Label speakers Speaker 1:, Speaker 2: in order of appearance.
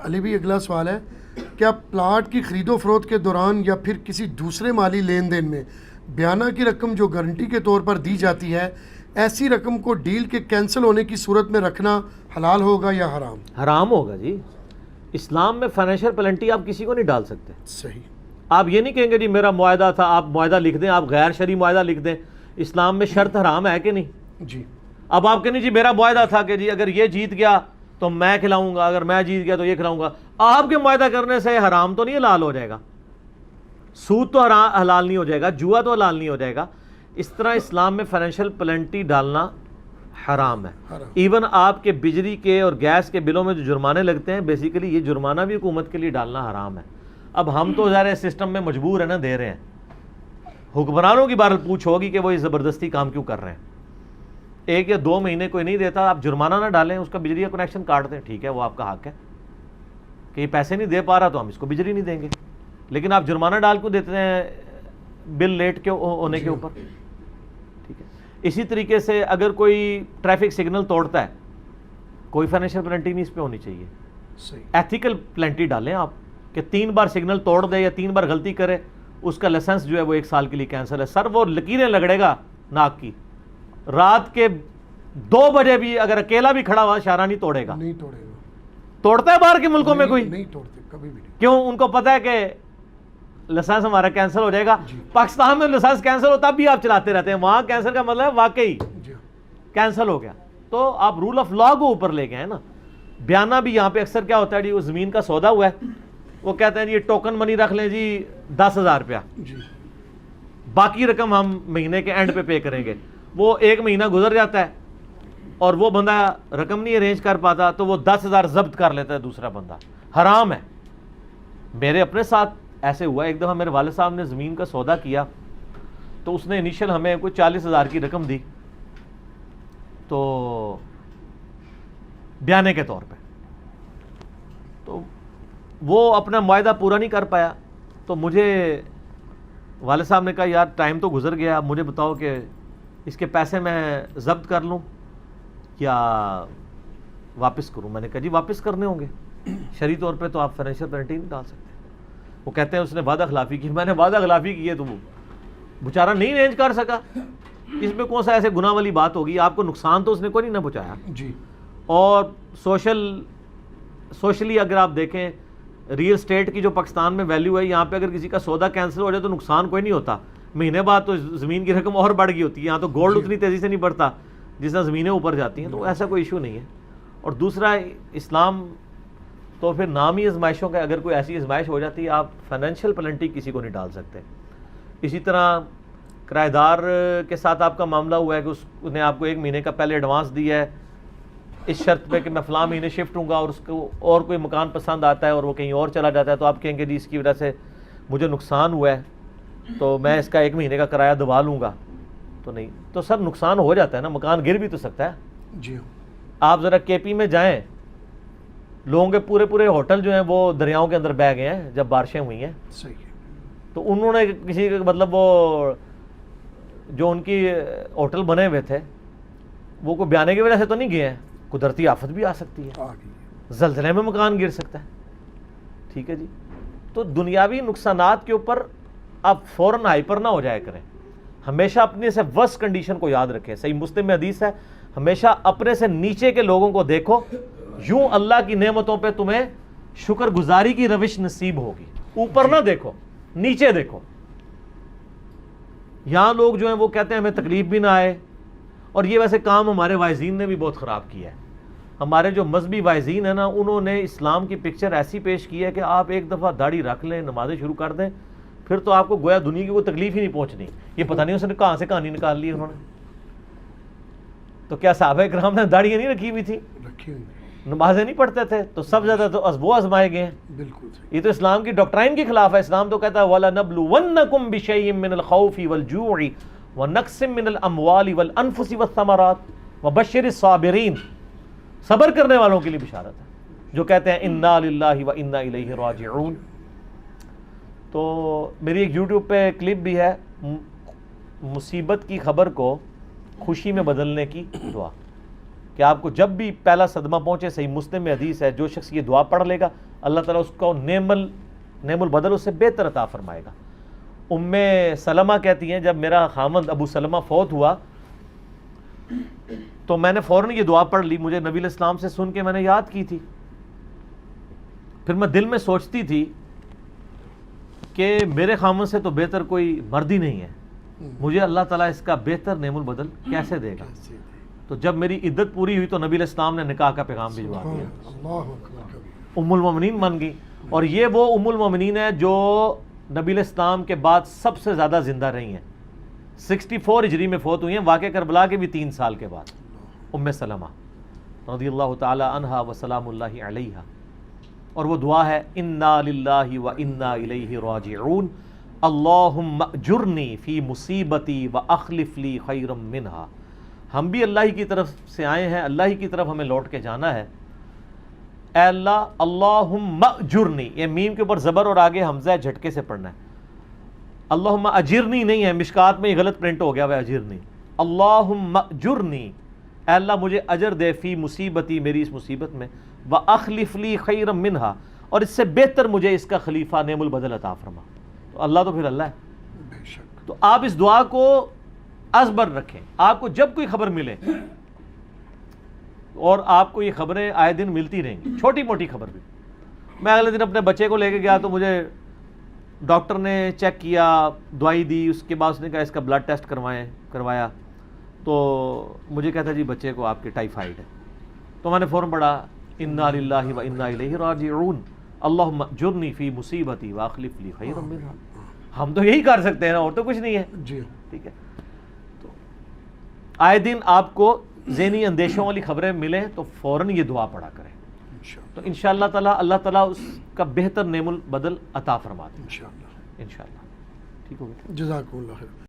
Speaker 1: علی بھی اگلا سوال ہے، کیا پلاٹ کی خرید و فروخت کے دوران یا پھر کسی دوسرے مالی لین دین میں بیانہ کی رقم جو گارنٹی کے طور پر دی جاتی ہے، ایسی رقم کو ڈیل کے کینسل ہونے کی صورت میں رکھنا حلال ہوگا یا حرام؟
Speaker 2: حرام ہوگا جی. اسلام میں فائنینشیل پلنٹی آپ کسی کو نہیں ڈال سکتے.
Speaker 1: صحیح.
Speaker 2: آپ یہ نہیں کہیں گے جی میرا معاہدہ تھا، آپ معاہدہ لکھ دیں، آپ غیر شرعی معاہدہ لکھ دیں. اسلام میں شرط حرام ہے کہ نہیں؟
Speaker 1: جی.
Speaker 2: اب آپ کہیں جی میرا معاہدہ تھا کہ جی اگر یہ جیت گیا تو میں کھلاؤں گا، اگر میں جیت گیا تو یہ کھلاؤں گا. آپ کے معاہدہ کرنے سے حرام تو نہیں حلال ہو جائے گا، سود تو حلال نہیں ہو جائے گا، جوا تو حلال نہیں ہو جائے گا. اس طرح اسلام میں فائنینشیل پلنٹی ڈالنا حرام ہے. ایون آپ کے بجلی کے اور گیس کے بلوں میں جو جرمانے لگتے ہیں، بیسیکلی یہ جرمانہ بھی حکومت کے لیے ڈالنا حرام ہے. اب ہم تو ظاہر سسٹم میں مجبور ہیں نا، دے رہے ہیں. حکمرانوں کی بہرحال پوچھ ہوگی کہ وہ یہ زبردستی کام کیوں کر رہے ہیں. 1 یا 2 مہینے کوئی نہیں دیتا، آپ جرمانہ نہ ڈالیں، اس کا بجلی کا کنیکشن کاٹ دیں، ٹھیک ہے، وہ آپ کا حق ہے کہ یہ پیسے نہیں دے پا رہا تو ہم اس کو بجلی نہیں دیں گے. لیکن آپ جرمانہ ڈال کیوں دیتے ہیں بل لیٹ کے ہونے کے اوپر؟ ٹھیک ہے. اسی طریقے سے اگر کوئی ٹریفک سگنل توڑتا ہے، کوئی فائنینشیل پلنٹی نہیں اس پہ ہونی چاہیے. ایتھیکل پلنٹی ڈالیں آپ کہ 3 بار سگنل توڑ دے یا 3 بار غلطی کرے، اس کا لائسنس جو ہے وہ 1 سال کے لیے کینسل ہے. سر وہ لکیریں لگڑے گا ناک کی، رات کے 2 بجے بھی اگر اکیلا بھی کھڑا ہوا اشارہ نہیں توڑے گا.
Speaker 1: نہیں توڑے گا.
Speaker 2: توڑتا ہے باہر کے ملکوں میں کوئی؟
Speaker 1: نہیں توڑتے کبھی بھی نہیں.
Speaker 2: کیوں؟ ان کو پتہ ہے کہ لائسنس ہمارا کینسل ہو جائے گا. پاکستان میں لائسنس کینسل ہوتا بھی آپ چلاتے رہتے ہیں، وہاں کینسل کا مطلب ہے واقعی کینسل ہو گیا. تو آپ رول آف لا کو اوپر لے گئے ہیں نا. بیانہ بھی یہاں پہ اکثر کیا ہوتا ہے جی، وہ زمین کا سودا ہوا ہے، وہ کہتے ہیں جی ٹوکن منی رکھ لیں جی 10,000 روپیہ، باقی رقم ہم مہینے کے اینڈ پہ کریں گے. وہ 1 مہینہ گزر جاتا ہے اور وہ بندہ رقم نہیں ارینج کر پاتا تو وہ 10,000 ضبط کر لیتا ہے دوسرا بندہ. حرام ہے. میرے اپنے ساتھ ایسے ہوا، ایک دفعہ میرے والد صاحب نے زمین کا سودا کیا تو اس نے انیشل ہمیں کوئی 40,000 کی رقم دی تو بیانے کے طور پہ، تو وہ اپنا معاہدہ پورا نہیں کر پایا. تو مجھے والد صاحب نے کہا یار ٹائم تو گزر گیا، مجھے بتاؤ کہ اس کے پیسے میں ضبط کر لوں یا واپس کروں. میں نے کہا جی واپس کرنے ہوں گے، شرعی طور پہ تو آپ فائنینشیل پلنٹی نہیں ڈال سکتے. وہ کہتے ہیں اس نے وعدہ خلافی کی. میں نے وعدہ خلافی کی ہے تو وہ بیچارہ نہیں ارینج کر سکا. اس میں کون سا ایسے گناہ والی بات ہوگی؟ آپ کو نقصان تو اس نے کوئی نہیں نہ پہنچایا.
Speaker 1: جی. اور
Speaker 2: سوشلی اگر آپ دیکھیں ریل اسٹیٹ کی جو پاکستان میں ویلیو ہے، یہاں پہ اگر کسی کا سودا کینسل ہو جائے تو نقصان کوئی نہیں ہوتا. مہینے بعد تو زمین کی رقم اور بڑھ گئی ہوتی ہے. یہاں تو گولڈ اتنی تیزی سے نہیں بڑھتا جس طرح زمینیں اوپر جاتی ہیں، تو ایسا کوئی ایشو نہیں ہے. اور دوسرا اسلام تو پھر نام ہی آزمائشوں کا، اگر کوئی ایسی آزمائش ہو جاتی ہے آپ فائنینشیل پلنٹی کسی کو نہیں ڈال سکتے. اسی طرح کرایہ دار کے ساتھ آپ کا معاملہ ہوا ہے کہ اس نے آپ کو 1 مہینے کا پہلے ایڈوانس دیا ہے اس شرط پہ کہ میں فلاں مہینے شفٹ ہوں گا، اور اس کو اور کوئی مکان پسند آتا ہے اور وہ کہیں اور چلا جاتا ہے، تو آپ کہیں گے جی اس کی وجہ سے مجھے نقصان ہوا ہے تو میں اس کا 1 مہینے کا کرایہ دبا لوں گا. تو نہیں، تو سر نقصان ہو جاتا ہے نا، مکان گر بھی تو سکتا ہے.
Speaker 1: جی.
Speaker 2: آپ ذرا کے پی میں جائیں، لوگوں کے پورے ہوٹل جو ہیں وہ دریاؤں کے اندر بہ گئے ہیں جب بارشیں ہوئی ہیں.
Speaker 1: صحیح ہے.
Speaker 2: تو انہوں نے کسی مطلب وہ جو ان کی ہوٹل بنے ہوئے تھے وہ کوئی بیانے کی وجہ سے تو نہیں گئے ہیں، قدرتی آفت بھی آ سکتی ہے، زلزلے میں مکان گر سکتا ہے. ٹھیک ہے جی. تو دنیاوی نقصانات کے اوپر آپ فوراً ہائپر نہ ہو جایا کریں. ہمیشہ اپنے سے ورسٹ کنڈیشن کو یاد رکھیں. صحیح مسلم میں حدیث ہے، ہمیشہ اپنے سے نیچے کے لوگوں کو دیکھو، یوں اللہ کی نعمتوں پہ تمہیں شکر گزاری کی روش نصیب ہوگی. اوپر نہ دیکھو، نیچے دیکھو. یہاں لوگ جو ہیں وہ کہتے ہیں ہمیں تکلیف بھی نہ آئے، اور یہ ویسے کام ہمارے واعظین نے بھی بہت خراب کیا ہے. ہمارے جو مذہبی واعظین ہیں نا، انہوں نے اسلام کی پکچر ایسی پیش کی ہے کہ آپ ایک دفعہ داڑھی رکھ لیں، نمازیں شروع کر دیں، پھر تو آپ کو گویا دنیا کی کوئی تکلیف ہی نہیں پہنچنی. یہ پتہ نہیں اس نے کہاں سے کہانی نکال لی انہوں نے. تو کیا صحابہ کرام نے داڑیاں نہیں رکھی ہوئی تھی؟
Speaker 1: رکھی ہوئی.
Speaker 2: نمازیں نہیں پڑھتے تھے؟ تو سب زیادہ تو وہ آزمائے گئے ہیں.
Speaker 1: بالکل.
Speaker 2: یہ تو اسلام کی ڈاکٹرائن کے خلاف ہے. اسلام تو کہتا ہے وَلَنَبْلُوَنَّكُمْ بِشَيْءٍ مِّنَ الْخَوْفِ وَالْجُوعِ وَنَقْصٍ مِّنَ الْأَمْوَالِ وَالْأَنفُسِ وَالثَّمَرَاتِ وَبَشِّرِ الصَّابِرِينَ. صبر کرنے والوں کے لیے بشارت ہے جو کہتے ہیں اِنَّا لِلَّهِ وَإِنَّا إِلَيْهِ رَاجِعُونَ. تو میری ایک یوٹیوب پہ کلپ بھی ہے، مصیبت کی خبر کو خوشی میں بدلنے کی دعا. کہ آپ کو جب بھی پہلا صدمہ پہنچے، صحیح مسلم میں حدیث ہے، جو شخص یہ دعا پڑھ لے گا اللہ تعالیٰ اس کو نعم البدل اس سے بہتر عطا فرمائے گا۔ ام سلمہ کہتی ہیں جب میرا خامند ابو سلمہ فوت ہوا تو میں نے فوراً یہ دعا پڑھ لی، مجھے نبی علیہ السلام سے سن کے میں نے یاد کی تھی، پھر میں دل میں سوچتی تھی کہ میرے خامند سے تو بہتر کوئی مرد ہی نہیں ہے، مجھے اللہ تعالیٰ اس کا بہتر نعم البدل کیسے دے گا؟ تو جب میری عدت پوری ہوئی تو نبی علیہ السلام نے نکاح کا پیغام بھجوا دیا،
Speaker 1: اللہ اکبر۔
Speaker 2: ام المومنین بن گئی، اور یہ وہ ام المومنین ہے جو نبی علیہ السلام کے بعد سب سے زیادہ زندہ رہی ہیں، 64 ہجری میں فوت ہوئی ہیں، واقع کربلا کے بھی 3 سال کے بعد، ام سلمہ رضی اللہ تعالی عنہا وسلام اللہ علیہا۔ اور وہ دعا ہے انا للہ و انا الیہ راجعون اللہم اجرنی فی مصیبتی و اخلف لی خیرا منہا۔ ہم بھی اللہ ہی کی طرف سے آئے ہیں، اللہ ہی کی طرف ہمیں لوٹ کے جانا ہے۔ اے اللہ، اللہم اجرنی، یہ میم کے اوپر زبر اور آگے حمزہ ہے، جھٹکے سے پڑھنا ہے، اللہم اجرنی نہیں ہے، مشکات میں یہ غلط پرنٹ ہو گیا ہے اجرنی، اللہم اجرنی، اے اللہ مجھے اجر دے فی مصیبتی، میری اس مصیبت میں، وَأَخْلِفْ لِي خَيْرًا مِّنْهَا، اور اس سے بہتر مجھے اس کا خلیفہ نعم البدل عطا فرما۔ تو اللہ تو پھر اللہ ہے،
Speaker 1: بے شک۔
Speaker 2: تو آپ اس دعا کو ازبر رکھیں، آپ کو جب کوئی خبر ملے، اور آپ کو یہ خبریں آئے دن ملتی رہیں گی، چھوٹی موٹی خبر بھی۔ میں اگلے دن اپنے بچے کو لے کے گیا تو مجھے ڈاکٹر نے چیک کیا، دوائی دی، اس کے بعد اس نے کہا اس کا بلڈ ٹیسٹ کروایا، تو مجھے کہتا جی بچے کو آپ کے ٹائیفائڈ ہے، تو میں نے فوراً پڑھا انا للہ و انا الیہ راجعون اللہم اجرنی فی مصیبتی واخلف لی خیرا منہا۔ ہم تو یہی کر سکتے ہیں نا، اور تو کچھ نہیں ہے،
Speaker 1: جی
Speaker 2: ٹھیک ہے۔ تو آئے دن آپ کو ذہنی اندیشوں والی خبریں ملیں تو فوراً یہ دعا پڑھا کریں،
Speaker 1: انشاءاللہ،
Speaker 2: تو انشاءاللہ تعالی اللہ تعالیٰ اس کا بہتر نعم البدل عطا فرما دے
Speaker 1: انشاءاللہ۔
Speaker 2: انشاءاللہ۔ ٹھیک ہو گیا؟
Speaker 1: جزاکم اللہ خیر۔